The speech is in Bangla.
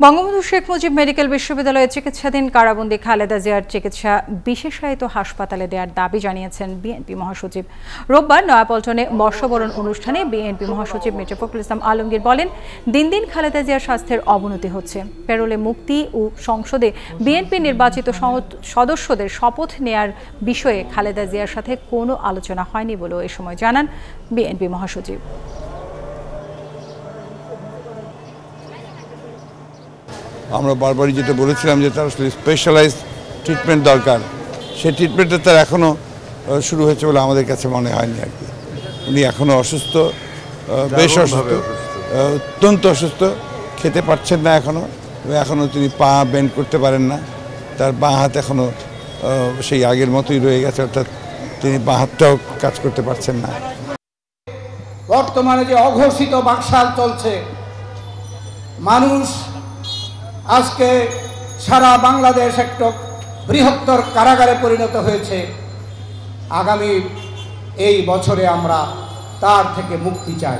বঙ্গবন্ধু শেখ মুজিব মেডিকেল বিশ্ববিদ্যালয়ের চিকিৎসাধীন কারাবন্দী খালেদা জিয়ার চিকিৎসা বিশেষায়িত হাসপাতালে দেওয়ার দাবি জানিয়েছেন বিএনপি মহাসচিব। রোববার নয়াপল্টনে বর্ষবরণ অনুষ্ঠানে বিএনপি মহাসচিব মির্জা ফখরুল ইসলাম আলমগীর বলেন, দিন দিন খালেদা জিয়ার স্বাস্থ্যের অবনতি হচ্ছে। প্যারোলে মুক্তি ও সংসদে বিএনপি নির্বাচিত সদস্যদের শপথ নেয়ার বিষয়ে খালেদা জিয়ার সাথে কোনো আলোচনা হয়নি বলেও এ সময় জানান বিএনপি মহাসচিব। আমরা বারবারই যেটা বলেছিলাম যে তার আসলে স্পেশালাইজড ট্রিটমেন্ট দরকার, সেই ট্রিটমেন্টটা তার এখনও শুরু হয়েছে বলে আমাদের কাছে মনে হয়নি আর কি। উনি এখনও অসুস্থ, বেশ অসুস্থ, অত্যন্ত অসুস্থ, খেতে পারছেন না এখনও তিনি পা বেন্ড করতে পারেন না। তার বাঁ হাত এখনও সেই আগের মতোই রয়ে গেছে, অর্থাৎ তিনি বাঁ হাতটাও কাজ করতে পারছেন না। বর্তমানে যে অঘোষিত বাকশাল চলছে, মানুষ আজকে সারা বাংলাদেশ একটা বৃহত্তর কারাগারে পরিণত হয়েছে। আগামী এই বছরে আমরা তার থেকে মুক্তি চাই।